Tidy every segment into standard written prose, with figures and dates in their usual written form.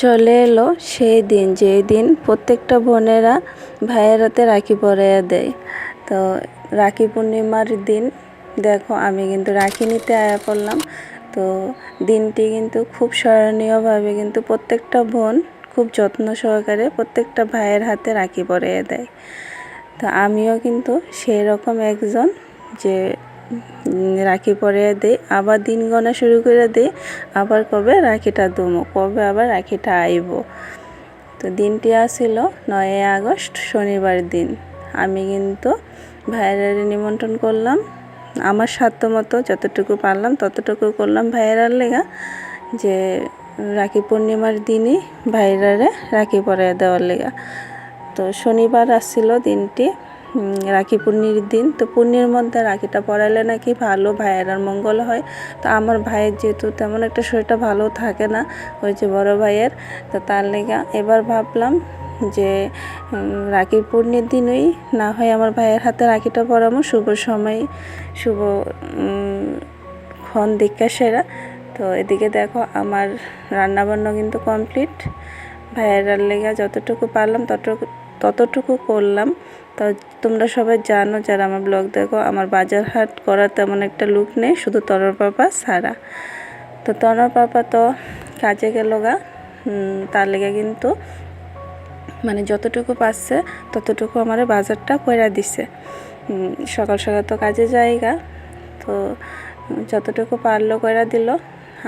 চলে এলো সেই দিন যেই দিন প্রত্যেকটা বোনেরা ভাইয়ের হাতে রাখি পরাইয়া দেয়। তো রাখি পূর্ণিমার দিন দেখো আমি কিন্তু রাখি নিতে আয়া পড়লাম। তো দিনটি কিন্তু খুব স্মরণীয়ভাবে কিন্তু প্রত্যেকটা বোন খুব যত্ন সহকারে প্রত্যেকটা ভাইয়ের হাতে রাখি পরাইয়া দেয়। তো আমিও কিন্তু সেই রকম একজন যে রাখি পরাইয়া দেই, আবার দিন গণা শুরু করে দিই আবার কবে রাখিটা দমো, কবে আবার রাখিটা আইব। তো দিনটি আসছিল 9 আগস্ট শনিবার দিন। আমি কিন্তু ভাইয়েরা নিমন্ত্রণ করলাম, আমার সাধ্য মতো যতটুকু পারলাম ততটুকু করলাম ভাইয়েরার লেগা, যে রাখি পূর্ণিমার দিনই ভাইয়েরারে রাখি পরাইয়া দেওয়ার লেগা। তো শনিবার আসছিল দিনটি, রাখি পূর্ণির দিন। তো পূর্ণির মধ্যে রাখিটা পরাইলে নাকি ভালো, ভাইয়েরার মঙ্গল হয়। তো আমার ভাইয়ের যেহেতু তেমন একটা শরীরটা ভালো থাকে না, ওই যে বড় ভাইয়ের, তো তার লেগা এবার ভাবলাম যে রাখি পূর্ণির দিনই না হয় আমার ভাইয়ের হাতে রাখিটা পরামো, শুভ সময় শুভ ক্ষণ দীক্ষা সেরা। তো এদিকে দেখো আমার রান্নাবান্না কিন্তু কমপ্লিট। ভাইয়েরার লেগা যতটুকু পারলাম ততটুকু করলাম। তো তোমরা সবাই জানো যারা আমার ব্লগ দেখো, আমার বাজার হাট করার তেমন একটা লুক নেই, শুধু তরর পাপা ছাড়া। তো তরর পাপা তো কাজে গেল গা, তার লেগে কিন্তু মানে যতটুকু পাচ্ছে ততটুকু আমার বাজারটা কইরা দিছে। সকাল সকাল তো কাজে যাইগা, তো যতটুকু পারলো কইরা দিল।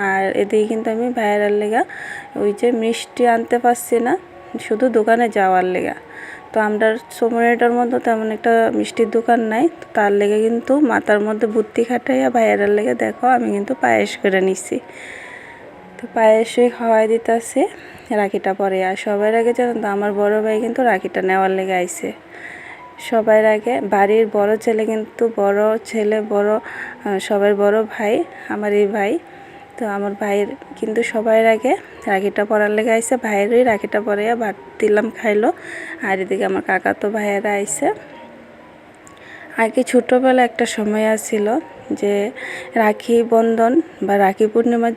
আর এদিকে কিন্তু আমি ভাইয়েরার লেগা ওই যে মিষ্টি আনতে পারছি না, শুধু দোকানে যাওয়ার লেগা। তো আমরা সোমরেটার মধ্যে তেমন একটা মিষ্টির দোকান নাই, তো তার লেগে কিন্তু মাথার মধ্যে বুদ্ধি খাটাইয়া ভাইয়েরার লেগে দেখো আমি কিন্তু পায়েস করে নিছি। তো পায়েসই খাওয়াই দিতেছে রাখিটা পরে। আর সবার আগে জানো তো আমার বড় ভাই কিন্তু রাখিটা নেওয়ার লেগে আইছে। সবার আগে বাড়ির বড় ছেলে, কিন্তু বড় ছেলে বড় সবার বড় ভাই আমার এই ভাই। তো আমার ভাইয়ের কিন্তু সবার আগে রাখিটা পরার লেগে আইছে, ভাইয়েরই রাখিটা পরাইয়া ভাত দিলাম খাইলো। আর এদিকে আমার কাকা তো ভাইয়েরা আইছে। আগে ছোটোবেলা একটা সময় আসছিল যে রাখি বন্ধন বা রাখি পূর্ণিমা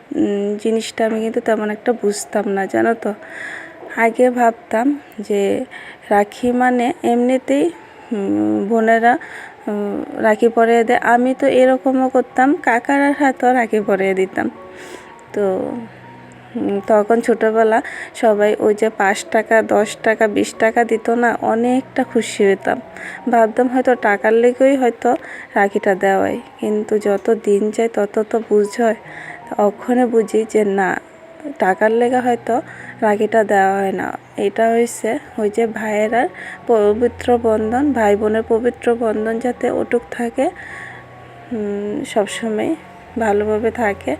জিনিসটা আমি কিন্তু তেমন একটা বুঝতাম না, জানো তো। আগে ভাবতাম যে রাখি মানে এমনিতেই বোনেরা রাখি পরিয়ে দেয়। আমি তো এরকমও করতাম, কাকার হাতেও রাখি পরিয়ে দিতাম। তো তখন ছোটোবেলা সবাই ওই যে 5 টাকা 10 টাকা 20 টাকা দিত না, অনেকটা খুশি হইতাম। ভাবতাম হয়তো টাকার লেগেই হয়তো রাখিটা দেওয়াই, কিন্তু যত দিন যায় তত তো বুঝ হয়। ওখানে বুঝি যে না, টাকার লেগে হয়তো রাখিটা দেওয়া হয় না। এটা হয়েছে ওই যে ভাইয়েরার পবিত্র বন্ধন, ভাই বোনের পবিত্র বন্ধন যাতে অটুট থাকে, সবসময় ভালোভাবে থাকে,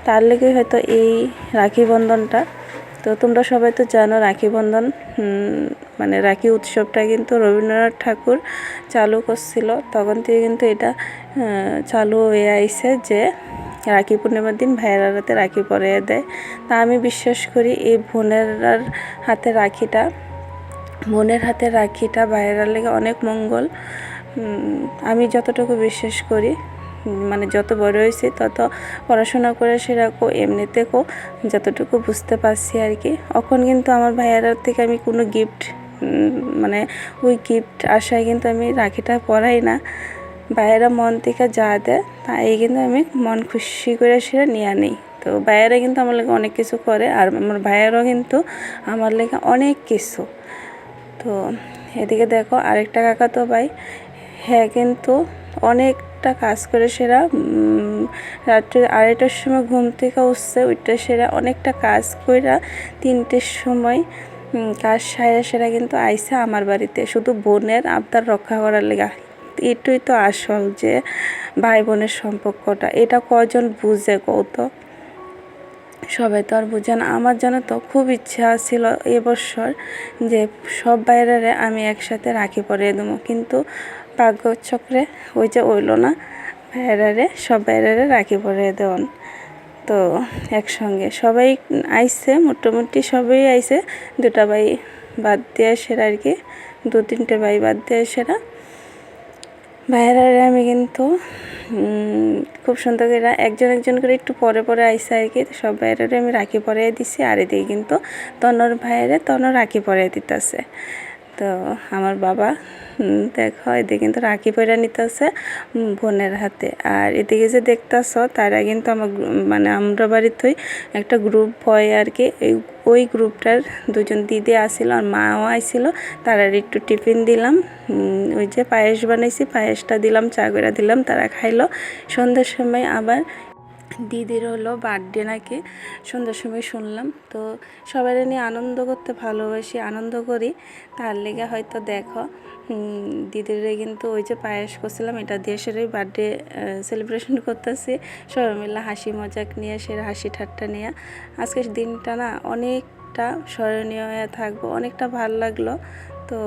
তার লেগে হয়তো এই রাখি বন্ধনটা। তো তোমরা সবাই তো জানো রাখি বন্ধন মানে রাখি উৎসবটা কিন্তু রবীন্দ্রনাথ ঠাকুর চালু করছিল, তখন থেকে কিন্তু এটা চালু হয়ে আইছে যে রাখি পূর্ণিমার দিন ভাইয়ের হাতে রাখি পরিয়ে দেয়। তা আমি বিশ্বাস করি এই বোনের হাতে রাখিটা, বোনের হাতে রাখিটা ভাইয়ের লেগে অনেক মঙ্গল। আমি যতটুকু বিশ্বাস করি, মানে যত বড় হয়েছি তত পড়াশোনা করে সেরকম এমনিতেও যতটুকু বুঝতে পারছি আর কি। এখন কিন্তু আমার ভাইয়ের থেকে আমি কোনো গিফট মানে ওই গিফট আশায় কিন্তু আমি রাখিটা পরাই না। ভাইয়েরা মন থেকে যা দেয় তাই কিন্তু আমি মন খুশি করে সেটা নিয়ে নিই। তো ভাইয়েরা কিন্তু আমার লেগে অনেক কিছু করে, আর আমার ভাইয়েরাও কিন্তু আমার লেগে অনেক কিছু। তো এদিকে দেখো আরেকটা কাকা তো ভাই, হ্যাঁ কিন্তু অনেকটা কাজ করে সেরা রাত্রে 2:30টার সময় ঘুম থেকে উঠছে, ওইটা সেরা অনেকটা কাজ কইরা 3টের সময় কাজ সারা সেরা কিন্তু আইসে আমার বাড়িতে শুধু বোনের আবদার রক্ষা করার লেগা। এটাই তো আসল যে ভাই বোনের সম্পর্কটা, এটা কজন বুঝে কত, সবাই তো আর বুঝে না। আমার জানো তো খুব ইচ্ছা ছিল এবছর যে সব বাইরেরে আমি একসাথে রাখি পরিয়ে দেবো, কিন্তু ভাগ্যচক্রে ওই যে হইলো না, বাইরেরে সব বাইরেরে রাখি পরিয়ে দেওয়ান। তো একসঙ্গে সবাই আইছে, মোটামুটি সবাই আইছে, 2টা ভাই বাদ দিয়ে সেরা আর কি, 2-3টে ভাই বাদ দিয়ে সেরা। ভাইয়েরা আমি কিন্তু খুব সুন্দর করে একজন একজন করে একটু পরে পরে আইসে আর কি। সব ভাইয়েরা আমি রাখি পরিয়ে দিছি, আর এদিকে কিন্তু তনর ভাইয়েরা তনর রাখি পরিয়ে দিতেছে। তো আমার বাবা দেখো এদিকে কিন্তু রাখি পরিয়ে নিতেছে বোনের হাতে। আর এদিকে যে দেখতেছ তারা কিন্তু আমার মানে আমরা বাড়িতেই একটা গ্রুপ হয় আর কি। ওই গ্রুপটার দুজন দিদি আসছিল আর মাও আইছিল, তারা একটু টিফিন দিলাম, ওই যে পায়েস বানাইছি পায়েসটা দিলাম, চা করে দিলাম, তারা খাইলো। সন্ধ্যার সময় আবার দিদির হলো বার্থডে নাকি, সন্ধ্যার সময় শুনলাম। তো সবাই নিয়ে আনন্দ করতে ভালোবাসি, আনন্দ করি, তার লেগে হয়তো দেখো দিদির কিন্তু ওই যে পায়েস করছিলাম এটা দিয়ে সেটাই বার্থডে সেলিব্রেশন করতেছি সবাই মিলে হাসি মজাক নিয়ে, সেরা হাসি ঠাট্টা নিয়ে। আজকের দিনটা না অনেকটা স্মরণীয় হয়ে থাকবো, অনেকটা ভালো লাগলো। তো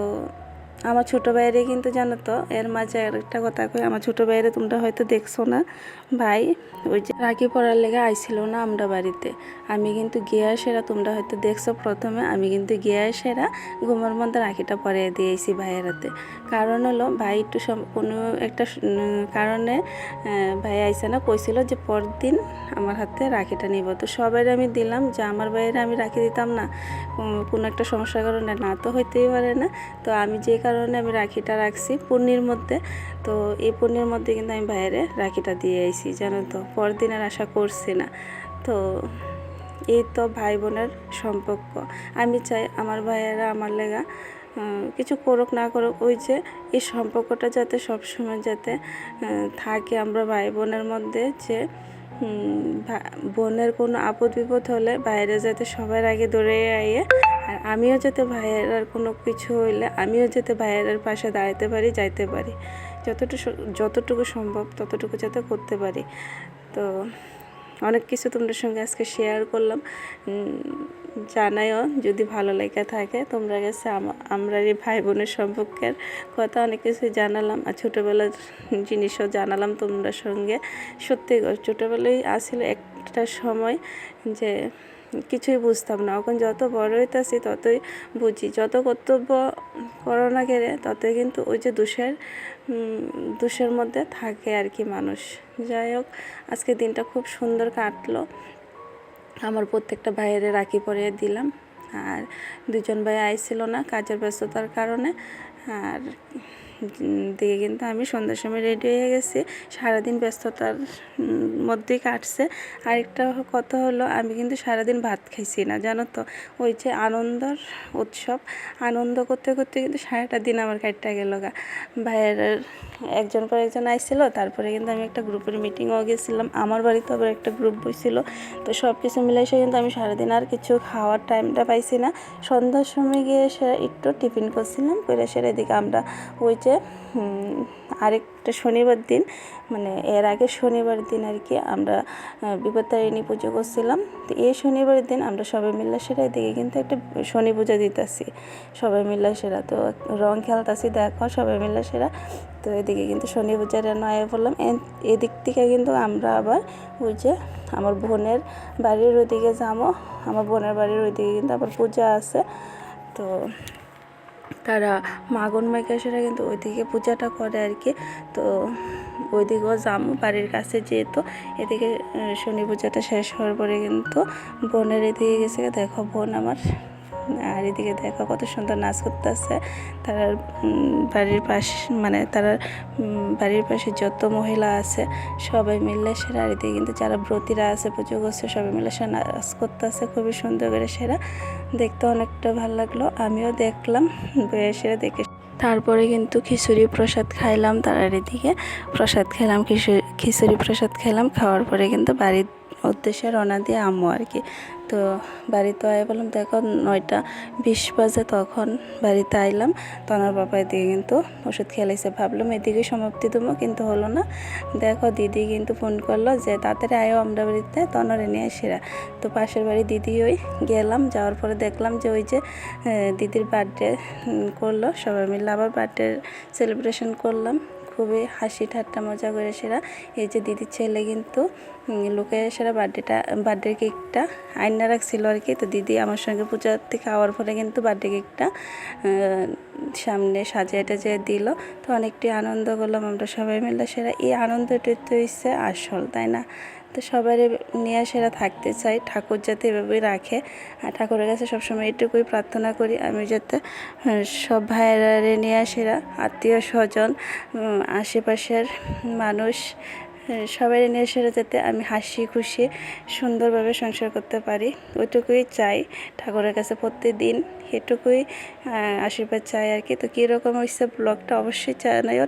আমার ছোটো ভাইয়েরে কিন্তু জানো তো, এর মাঝে আরেকটা কথা কই, আমার ছোটো ভাইয়েরে তোমরা হয়তো দেখছো না, ভাই ওই যে রাখি পরার লেগে আইছিল না আমরা বাড়িতে, আমি কিন্তু গিয়ে সেরা তোমরা হয়তো দেখছো প্রথমে, আমি কিন্তু গিয়ে সেরা ঘুমের মধ্যে রাখিটা পরিয়ে দিয়েছি ভাইয়ের হাতে। কারণ হলো ভাই একটু কোনো একটা কারণে ভাই আইসে না, কইছিল যে পরদিন আমার হাতে রাখিটা নিব। তো সবাই আমি দিলাম, যে আমার ভাইয়েরা আমি রাখি দিতাম না কোনো একটা সমস্যার কারণে, না তো হইতেই পারে না। তো আমি যে কারণে আমি রাখিটা রাখছি পূর্ণির মধ্যে, তো এই পূর্ণির মধ্যে কিন্তু আমি ভাইয়েরে রাখিটা দিয়ে আইছি জানো তো, পরদিন আর আশা করছি না। তো এই তো ভাই বোনের সম্পর্ক। আমি চাই আমার ভাইয়েরা আমার লেগা কিছু করুক না করুক, ওই যে এই সম্পর্কটা যাতে সবসময় যাতে থাকে আমরা ভাই বোনের মধ্যে, যে বোনের কোনো আপদ বিপদ হলে বাইরে যাতে সবার আগে দৌড়ে আইয়ে, আর আমিও যাতে ভাইয়ের কোনো কিছু হইলে আমিও যাতে ভাইয়ের পাশে দাঁড়াতে পারি, যাইতে পারি, যতটুকু সম্ভব ততটুকু যাতে করতে পারি। তো অনেক কিছু তোমাদের সঙ্গে আজকে শেয়ার করলাম, জানাইও যদি ভালো লেগে থাকে তোমরা কাছে। আমরা এই ভাই বোনের সম্পর্কের কথা অনেক কিছু জানালাম, আর ছোটোবেলার জিনিসও জানালাম তোমরা সঙ্গে। সত্যি ছোটোবেলায় আসলে একটা সময় যে কিছুই বুঝতাম না, এখন যত বড় হইতেছি ততই বুঝি, যত কর্তব্য করো না গেলে ততই কিন্তু ওই যে দোষের মধ্যে থাকে আর কি মানুষ। যাই হোক, আজকে দিনটা খুব সুন্দর কাটলো, আমার প্রত্যেকটা ভাইয়েরে রাখি পরিয়ে দিলাম। আর দুজন ভাই আইছিল না কাজের ব্যস্ততার কারণে, আর দিকে কিন্তু আমি সন্ধ্যার সময় রেডি হয়ে গেছি, সারাদিন ব্যস্ততার মধ্যেই কাটছে। আরেকটা কথা হলো, আমি কিন্তু সারাদিন ভাত খাইছি না জানো তো, ওই যে আনন্দর উৎসব, আনন্দ করতে করতে কিন্তু সারাটা দিন আমার কাটটা গেল গা। ভাইয়ের একজন পর একজন আইছিল, তারপরে কিন্তু আমি একটা গ্রুপের মিটিংও গেছিলাম, আমার বাড়িতে আবার একটা গ্রুপ বইছিল। তো সব কিছু মিলাইসে কিন্তু আমি সারাদিন আর কিছু খাওয়ার টাইমটা পাইছি না। সন্ধ্যার সময় গিয়ে সেরা একটু টিফিন করছিলাম, করে সেরা এদিকে আমরা ওই যে আরেকটা শনিবার দিন, মানে এর আগে শনিবার দিন আর কি আমরা বিপত্তারিণী পুজো করছিলাম। তো এই শনিবার দিন আমরা সবাই মিলে সেরা এদিকে কিন্তু একটা শনি পূজা দিতেছি সবাই মিলে সেরা, তো রং খেলতেছি দেখো সবাই মিলে সেরা। তো এদিকে কিন্তু শনি পূজার নয় বললাম, এদিক থেকে কিন্তু আমরা আবার ওই যে আমার বোনের বাড়ির ওইদিকে যাবো, আমার বোনের বাড়ির ওইদিকে কিন্তু আবার পূজা আছে। তো তারা মাগন মাইকাসেরা কিন্তু ওইদিকে পূজাটা করে আর কি। তো ওইদিকেও যাবো বাড়ির কাছে, যেহেতু এদিকে শনি পূজাটা শেষ হওয়ার পরে কিন্তু বোনের এদিকে গেছে, দেখো বোন আমার, আর এদিকে দেখো কত সুন্দর নাচ করতেছে। তার বাড়ির পাশে মানে তার বাড়ির পাশে যত মহিলা আছে সবাই মিলে সেরা, আর এদিকে কিন্তু যারা ব্রতীরা আছে পুজো করছে সবাই মিলে সে নাচ করতেছে খুবই সুন্দর করে সেরা, দেখতে অনেকটা ভালো লাগলো। আমিও দেখলাম, সেরা দেখে তারপরে কিন্তু খিচুড়ি প্রসাদ খাইলাম, তার এদিকে প্রসাদ খেলাম, খিচুড়ি প্রসাদ খেলাম, খাওয়ার পরে কিন্তু বাড়ির উদ্দেশ্যে রওনা দিয়ে আম্মু আর কি। তো বাড়িতে আয় বললাম দেখো 9:20 বাজে, তখন বাড়িতে আইলাম, তনার বাবা এদিকে কিন্তু ওষুধ খেলাইছে, ভাবলাম এদিকে সমাপ্তি দেবো কিন্তু হলো না। দেখো দিদি কিন্তু ফোন করলো যে তাড়াতাড়ি আয়ো আমরা বাড়িতে, তনরে নিয়ে আসিরা। তো পাশের বাড়ি দিদি ওই গেলাম, যাওয়ার পরে দেখলাম যে ওই যে দিদির বার্থডে করলো, সবাই মিলে আবার বার্থডে সেলিব্রেশন করলাম, খুবই হাসি ঠাট্টা মজা করে সেরা এই যে দিদির ছেলে কিন্তু লুকিয়ে সেরা বার্থডে কেকটা আইনা রাখছিল আর কি। তো দিদি আমার সঙ্গে পূজা থেকে আওয়ার পরে কিন্তু বার্থডে কেকটা সামনে সাজিয়েটা যে দিল। তো অনেকটি আনন্দ করলাম আমরা সবাই মিলে সেরা। এই আনন্দটাই তো হচ্ছে আসল, তাই না? তো সবাই নিয়ে সেরা থাকতে চাই, ঠাকুর যাতে এভাবেই রাখে। আর ঠাকুরের কাছে সবসময় এটুকুই প্রার্থনা করি আমি যাতে সব ভাইয়েরা নিয়ে সেরা আত্মীয় স্বজন আশেপাশের মানুষ সবাই নিয়ে সেরা যাতে আমি হাসি খুশি সুন্দরভাবে সংসার করতে পারি, ওইটুকুই চাই ঠাকুরের কাছে প্রতিদিন, এটুকুই আশীর্বাদ চাই আর কি। তো কীরকম হয়েছে ব্লগটা অবশ্যই জানাইও।